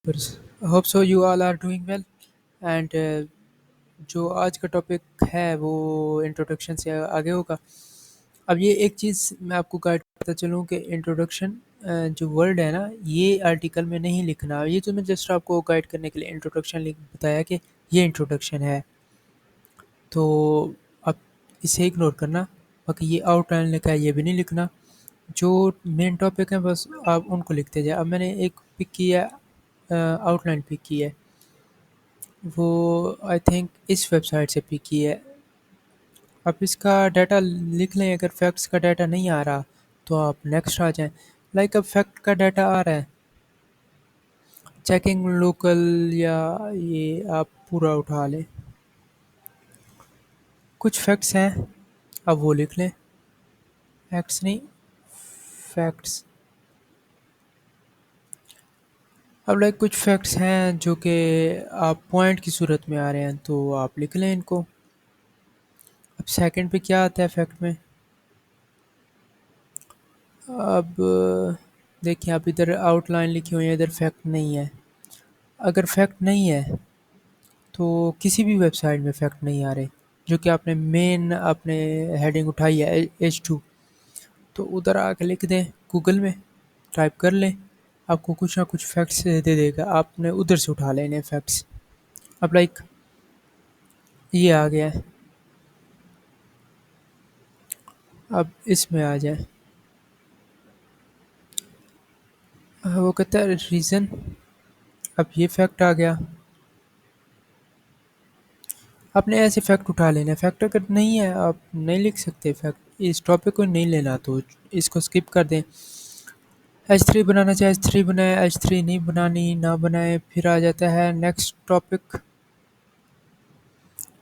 Hope so you all are doing well and जो आज का टॉपिक है वो इंट्रोडक्शन से आगे होगा। अब ये एक चीज़ मैं आपको गाइड करता चलूँ कि इंट्रोडक्शन जो वर्ड है ना, ये आर्टिकल में नहीं लिखना। ये तो मैं जस्ट आपको गाइड करने के लिए इंट्रोडक्शन लिख बताया कि ये इंट्रोडक्शन है, तो आप इसे इग्नोर करना। बाकी ये आउटलाइन लिखा है, ये भी नहीं लिखना। जो मेन टॉपिक है बस आप उनको लिखते जाए। अब मैंने एक पिक किया, आउटलाइन पिक की है, वो आई थिंक इस वेबसाइट से पिक की है। आप इसका डाटा लिख लें। अगर फैक्ट्स का डाटा नहीं आ रहा तो आप नेक्स्ट आ जाएं। लाइक अब फैक्ट का डाटा आ रहा है, चेकिंग लोकल, या ये आप पूरा उठा लें। कुछ फैक्ट्स हैं, अब वो लिख लें। फैक्ट्स नहीं, फैक्ट्स। अब लाइक कुछ फैक्ट्स हैं जो कि आप पॉइंट की सूरत में आ रहे हैं, तो आप लिख लें इनको। अब सेकंड पे क्या आता है फैक्ट में? अब देखिए, आप इधर आउटलाइन लिखी हुई है, इधर फैक्ट नहीं है। अगर फैक्ट नहीं है तो किसी भी वेबसाइट में फैक्ट नहीं आ रहे, जो कि आपने मेन आपने हेडिंग उठाई है H2, तो उधर आके लिख दें, गूगल में टाइप कर लें, आपको कुछ ना कुछ फैक्ट्स दे देगा। आपने उधर से उठा लेने फैक्ट्स। अब लाइक ये आ गया है, अब इसमें आ जाए। वो कहता है रीज़न। अब ये फैक्ट आ गया। आपने ऐसे फैक्ट उठा लेना। फैक्ट अगर नहीं है आप नहीं लिख सकते। फैक्ट इस टॉपिक को नहीं लेना तो इसको स्किप कर दें। H3 बनाना चाहे H3 बनाए, H3 नहीं बनानी ना बनाए। फिर आ जाता है नेक्स्ट टॉपिक।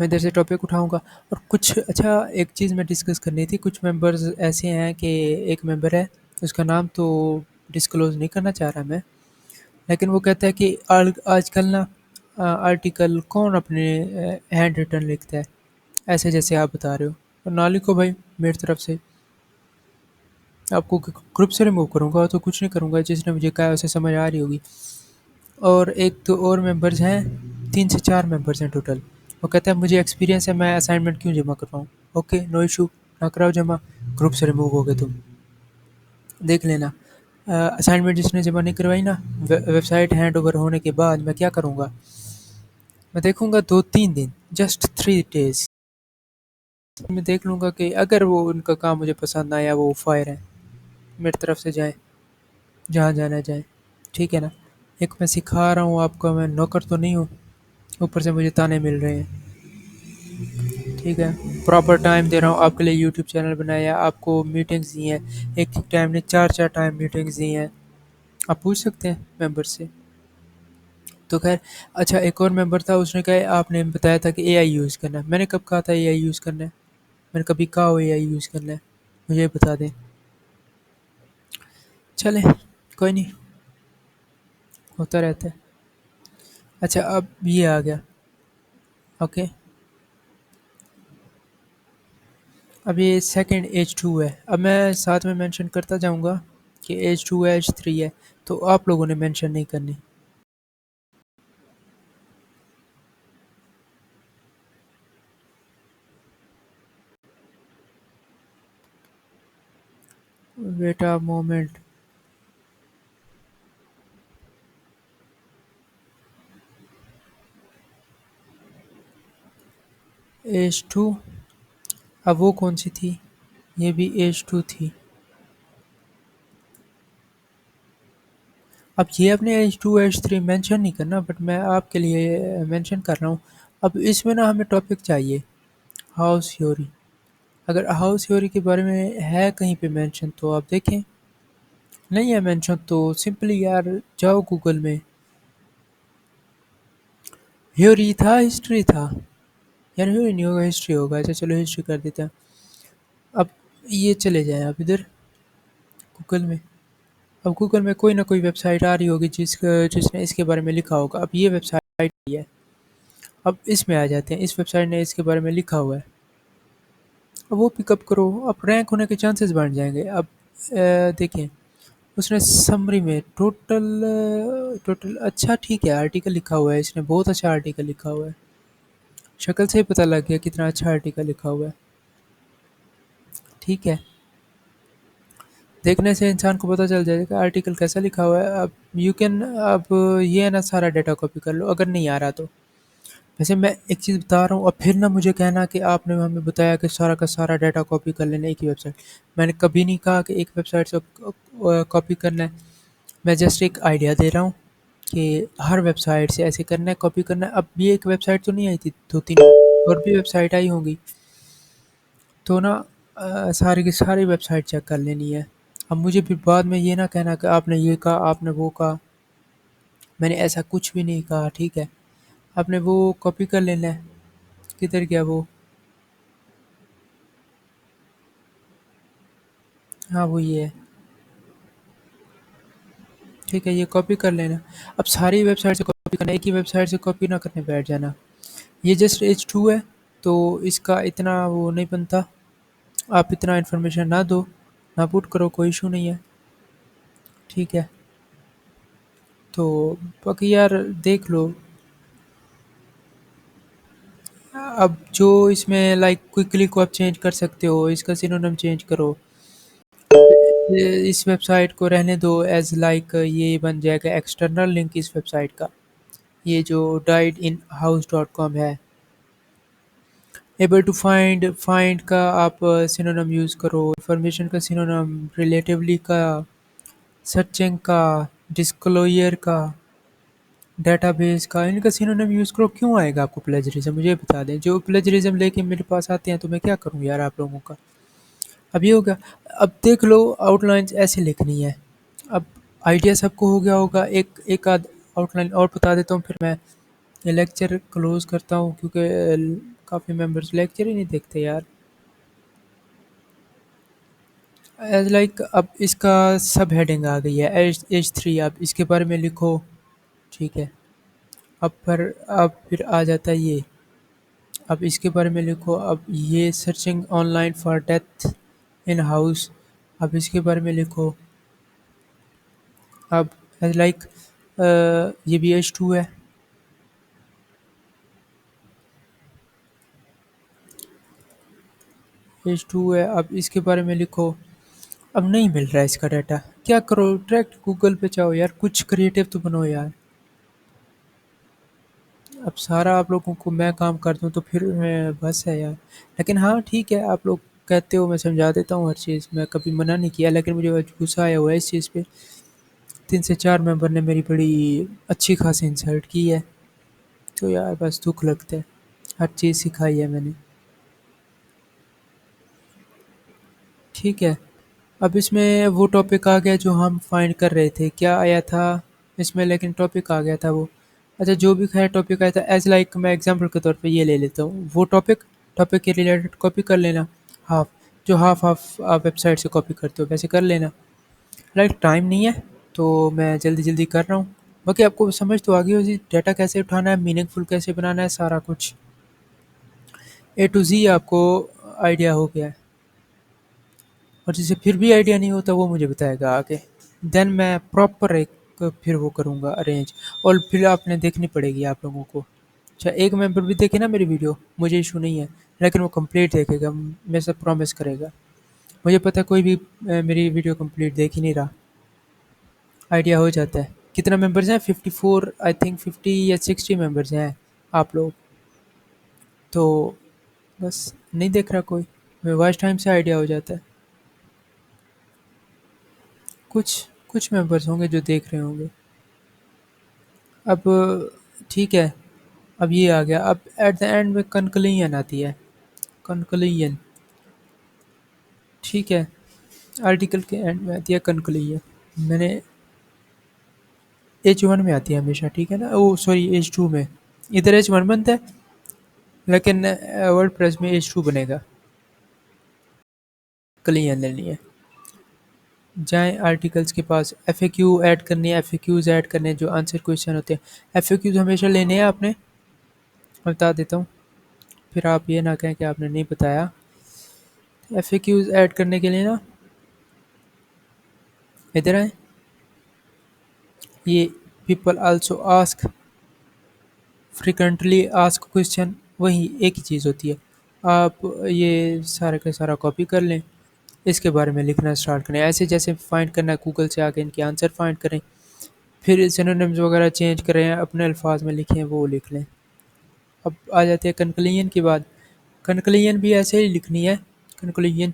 मैं इधर से टॉपिक उठाऊंगा। और कुछ अच्छा, एक चीज़ मैं डिस्कस करनी थी। कुछ मेंबर्स ऐसे हैं कि एक मेंबर है, उसका नाम तो डिस्क्लोज नहीं करना चाह रहा मैं, लेकिन वो कहता है कि आजकल ना आर्टिकल कौन अपने हैंड रिटन लिखता है, ऐसे जैसे आप बता रहे हो। और ना लिखो भाई मेरी तरफ से। आपको ग्रुप से रिमूव करूँगा तो कुछ नहीं करूँगा, जिसने मुझे कहा है उसे समझ आ रही होगी। और एक तो और मेंबर्स हैं, 3 से 4 मेंबर्स हैं टोटल। वो कहता है मुझे एक्सपीरियंस है, मैं असाइनमेंट क्यों जमा करवाऊँ? ओके, नो इशू, ना कराओ जमा। ग्रुप से रिमूव हो गए तुम, देख लेना। असाइनमेंट जिसने जमा नहीं करवाई ना, वेबसाइट हैंड ओवर होने के बाद मैं क्या करूँगा, मैं देखूँगा 2-3 दिन, जस्ट 3 डेज़। मैं देख लूँगा कि अगर वो उनका काम मुझे पसंद आया, वो फायर है, मेरी तरफ से जाएँ, जहाँ जाना जाए। ठीक है ना? एक मैं सिखा रहा हूँ आपको, मैं नौकर तो नहीं हूँ, ऊपर से मुझे ताने मिल रहे हैं। ठीक है, प्रॉपर टाइम दे रहा हूँ आपके लिए। यूट्यूब चैनल बनाया, आपको मीटिंग्स दी हैं, एक टाइम ने 4-4 टाइम मीटिंग्स दी हैं। आप पूछ सकते हैं मेंबर से। तो खैर, अच्छा, एक और मेंबर था, उसने कहा आपने बताया था कि एआई यूज़ करना है। मैंने कब कहा था एआई यूज़ करना है? मैंने कभी कहा हो एआई यूज़ करना है? मुझे बता दें। चलें, कोई नहीं, होता रहता है। अच्छा, अब ये आ गया। ओके, अब ये सेकंड H2 है। अब मैं साथ में मेंशन करता जाऊँगा कि H2 है, H3 है, तो आप लोगों ने मेंशन नहीं करनी। Wait a moment. H2, अब वो कौन सी थी? ये भी H2 थी। अब ये अपने H2 H3 मेंशन नहीं करना, बट मैं आपके लिए मेंशन कर रहा हूँ। अब इसमें ना हमें टॉपिक चाहिए, हाउस थ्योरी। अगर हाउस थ्योरी के बारे में है कहीं पे मेंशन तो आप देखें, नहीं है मेंशन तो सिंपली यार जाओ गूगल में। थ्योरी था, हिस्ट्री था? यार थ्योरी नहीं होगा, हिस्ट्री होगा। अच्छा चलो हिस्ट्री कर देते हैं। अब ये चले जाएं आप इधर गूगल में। अब गूगल में कोई ना कोई वेबसाइट आ रही होगी जिसने इसके बारे में लिखा होगा। अब ये वेबसाइट है, अब इसमें आ जाते हैं। इस वेबसाइट ने इसके बारे में लिखा हुआ है, अब वो पिकअप करो। अब रैंक होने के चांसेस बढ़ जाएंगे। अब देखें, उसने समरी में टोटल अच्छा ठीक है आर्टिकल लिखा हुआ है, इसने बहुत अच्छा आर्टिकल लिखा हुआ है। शक्ल से ही पता लग गया कितना अच्छा आर्टिकल लिखा हुआ है। ठीक है, देखने से इंसान को पता चल जाएगा आर्टिकल कैसा लिखा हुआ है। अब यू कैन, अब ये है ना, सारा डाटा कॉपी कर लो अगर नहीं आ रहा तो। वैसे मैं एक चीज़ बता रहा हूँ, अब फिर ना मुझे कहना कि आपने हमें बताया कि सारा का सारा डाटा कॉपी कर लेना एक ही वेबसाइट। मैंने कभी नहीं कहा कि एक वेबसाइट से कॉपी करना है। मैं जस्ट एक आइडिया दे रहा हूँ कि हर वेबसाइट से ऐसे करना है, कॉपी करना है। अब ये एक वेबसाइट तो नहीं आई थी, 2-3 और भी वेबसाइट आई होंगी। तो ना सारी की सारी वेबसाइट चेक कर लेनी है। अब मुझे फिर बाद में ये ना कहना कि आपने ये कहा, आपने वो कहा। मैंने ऐसा कुछ भी नहीं कहा, ठीक है? आपने वो कॉपी कर लेना है। किधर गया वो? हाँ, वो ये है। ठीक है, ये कॉपी कर लेना। अब सारी वेबसाइट से कॉपी करना, एक ही वेबसाइट से कॉपी ना करने बैठ जाना। ये जस्ट H2 है, तो इसका इतना वो नहीं बनता। आप इतना इन्फॉर्मेशन ना दो, ना पुट करो, कोई इशू नहीं है। ठीक है, तो बाकी यार देख लो। अब जो इसमें लाइक क्विकली को आप चेंज कर सकते हो, इसका सिनोनिम चेंज करो। इस वेबसाइट को रहने दो एज लाइक, ये बन जाएगा एक्सटर्नल लिंक इस वेबसाइट का। ये जो died in house dot com है। एबल टू फाइंड, फाइंड का आप सिनोनिम यूज़ करो, इंफॉर्मेशन का सिनोनिम, रिलेटिवली का, सर्चिंग का, डिस्क्लोजर का, डेटाबेस का, इनका सिनोनिम यूज़ करो। क्यों आएगा आपको प्लेजरिज्म? मुझे बता दें। जो प्लेजरिज्म लेके मेरे पास आते हैं तो मैं क्या करूं यार आप लोगों का। अब ये हो गया। अब देख लो, आउटलाइंस ऐसे लिखनी है। अब आइडिया सबको हो गया होगा। एक एक आध आउटलाइन और बता देता हूँ, फिर मैं ये लेक्चर क्लोज करता हूँ, क्योंकि काफ़ी मेंबर्स लेक्चर ही नहीं देखते यार। एज लाइक, अब इसका सब हेडिंग आ गई है, H3, आप इसके बारे में लिखो। ठीक है, अब फिर आ जाता है ये। अब इसके बारे में लिखो। अब ये searching online for death in house, अब इसके बारे में लिखो। अब लाइक ये भी H2 है। H2 है, अब इसके बारे में लिखो। अब नहीं मिल रहा है इसका डाटा, क्या करो? डायरेक्ट गूगल पे जाओ यार, कुछ क्रिएटिव तो बनो यार। अब सारा आप लोगों को मैं काम कर दूं तो फिर बस है यार। लेकिन हाँ ठीक है, आप लोग कहते हो, मैं समझा देता हूँ हर चीज़, मैं कभी मना नहीं किया, लेकिन मुझे आज गुस्सा आया हुआ है इस चीज़ पे। 3 से 4 मेंबर ने मेरी बड़ी अच्छी खासी इंसल्ट की है। तो यार बस दुख लगता है। हर चीज़ सिखाई है मैंने। ठीक है, अब इसमें वो टॉपिक आ गया जो हम फाइंड कर रहे थे, क्या आया था इसमें, लेकिन टॉपिक आ गया था वो। अच्छा, जो भी खैर टॉपिक आया था, एज लाइक मैं एग्जांपल के तौर पे ये ले लेता हूँ। वो टॉपिक, टॉपिक के रिलेटेड कॉपी कर लेना। हाफ, जो हाफ हाफ आप वेबसाइट से कॉपी करते हो वैसे कर लेना। लाइक टाइम नहीं है तो मैं जल्दी जल्दी कर रहा हूँ। बाकी आपको समझ तो आ गई होगी डाटा कैसे उठाना है, मीनिंगफुल कैसे बनाना है, सारा कुछ A to Z आपको आइडिया हो गया है। और जिसे फिर भी आइडिया नहीं होता वो मुझे बताएगा आगे। देन मैं प्रॉपर एक फिर वो करूँगा अरेंज। और फिर आपने देखनी पड़ेगी आप लोगों को। अच्छा, एक मेंबर भी देखे ना मेरी वीडियो, मुझे इशू नहीं है, लेकिन वो कंप्लीट देखेगा, मेरे से प्रॉमिस करेगा। मुझे पता है कोई भी मेरी वीडियो कंप्लीट देख ही नहीं रहा। आइडिया हो जाता है। कितना मेंबर्स हैं? 54 आई थिंक, 50 या 60 मेंबर्स हैं आप लोग। तो बस नहीं देख रहा कोई, मैं वॉच टाइम से आइडिया हो जाता है। कुछ कुछ मेंबर्स होंगे जो देख रहे होंगे। अब ठीक है, अब ये आ गया। अब एट द एंड में कंक्लूजन आती है। कंक्लूजन, ठीक है, आर्टिकल के एंड में आती है कंक्लूजन। मैंने H1 में आती है हमेशा, ठीक है ना? ओ सॉरी, H2 में। इधर H1 बनता है, लेकिन वर्डप्रेस में H2 बनेगा। क्लियन लेनी है। जाएँ आर्टिकल्स के पास, एफएक्यू ऐड करनी है, एफएक्यूज़ ऐड करने हैं जो आंसर क्वेश्चन होते हैं। एफएक्यूज़ हमेशा लेने हैं आपने, मैं बता देता हूँ, फिर आप ये ना कहें कि आपने नहीं बताया। एफएक्यूज़ ऐड करने के लिए ना, इधर आएँ, ये people also ask, frequently ask question, वही एक ही चीज़ होती है। आप ये सारा का सारा कॉपी कर लें, इसके बारे में लिखना स्टार्ट करें। ऐसे जैसे फाइंड करना है गूगल से आके इनके आंसर फाइंड करें, फिर सिनोनिम्स वगैरह चेंज करें, अपने अल्फाज में लिखें, वो लिख लें। अब आ जाते हैं कंक्लूजन की बात। कंक्लूजन भी ऐसे ही लिखनी है। कंक्लूजन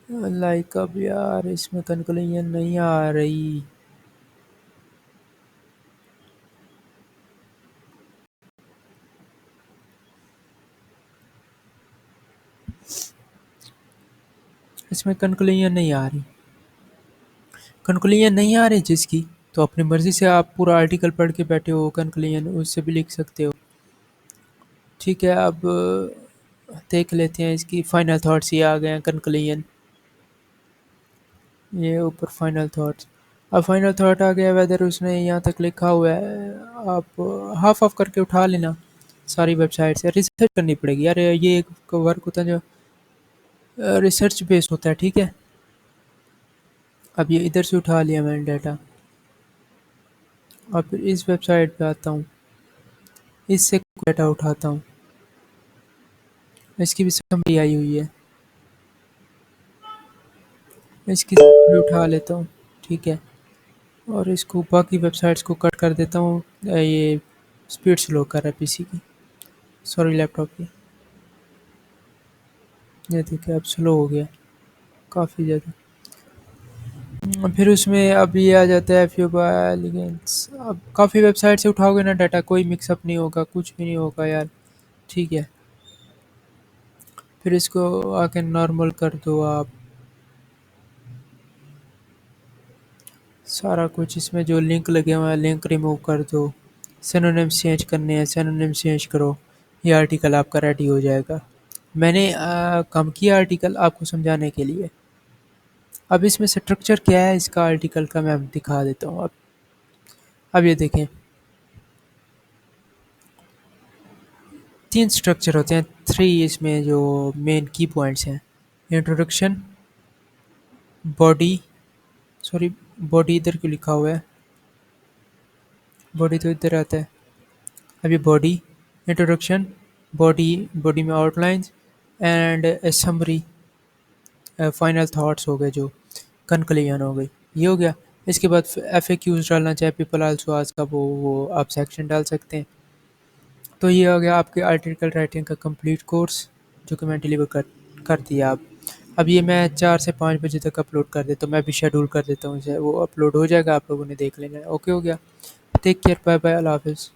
लाइक, अब यार इसमें कंक्लूजन नहीं आ रही। इसमें कंक्लूजन नहीं आ रही। कंक्लूजन नहीं आ रही जिसकी, तो अपनी मर्जी से आप पूरा आर्टिकल पढ़ के बैठे हो, कंक्लूजन उससे भी लिख सकते हो। ठीक है, अब देख लेते हैं इसकी फाइनल थॉट्स। ये आ गए हैं कंक्लूजन, ये ऊपर फाइनल थॉट्स। अब फाइनल थॉट आ गया, वेदर उसने यहाँ तक लिखा हुआ है। आप हाफ ऑफ करके उठा लेना सारी वेबसाइट से। रिसर्च करनी पड़ेगी यार, ये एक वर्क होता है जो रिसर्च बेस्ड होता है, ठीक है। अब ये इधर से उठा लिया मैंने डाटा। अब फिर इस वेबसाइट पे आता हूँ, इससे डाटा उठाता हूँ, इसकी भी समरी आई हुई है, इसकी समरी उठा लेता हूँ, ठीक है। और इसको बाकी वेबसाइट्स को कट कर देता हूँ। ये स्पीड स्लो कर रहा है पीसी की, सॉरी लैपटॉप की। ये देखिए अब स्लो हो गया काफ़ी ज़्यादा। फिर उसमें अब ये आ जाता है फ्यू एलिगेंस। अब काफ़ी वेबसाइट से उठाओगे ना डाटा, कोई मिक्सअप नहीं होगा, कुछ भी नहीं होगा यार, ठीक है। फिर इसको आके नॉर्मल कर दो आप, सारा कुछ इसमें जो लिंक लगे हुए हैं लिंक रिमूव कर दो। सिनोनिम्स चेंज करने हैं, सिनोनिम्स चेंज करो, ये आर्टिकल आपका रेडी हो जाएगा। मैंने कम किया आर्टिकल आपको समझाने के लिए। अब इसमें स्ट्रक्चर क्या है इसका आर्टिकल का, मैं दिखा देता हूँ। अब ये देखें, 3 स्ट्रक्चर होते हैं, 3 इसमें जो मेन की पॉइंट्स हैं। इंट्रोडक्शन, बॉडी, सॉरी बॉडी इधर क्यों लिखा हुआ है, बॉडी तो इधर आता है। अब ये बॉडी, इंट्रोडक्शन, बॉडी, बॉडी में outlines and summary, final thoughts हो गए, जो कंक्लूजन हो गई, ये हो गया। इसके बाद FAQs डालना चाहे पीपल आल्सो आस्क का, वो आप सेक्शन डाल सकते हैं। तो ये हो गया आपके आर्टिकल राइटिंग का कंप्लीट कोर्स, जो कि मैं डिलीवर कर दिया। अब ये मैं 4 से 5 बजे तक अपलोड कर देता हूँ, मैं भी शेड्यूल कर देता हूँ इसे, वो अपलोड हो जाएगा, आप लोगों ने देख लेना है। ओके हो गया, टेक केयर, बाय बाय, अल्लाह हाफिज़।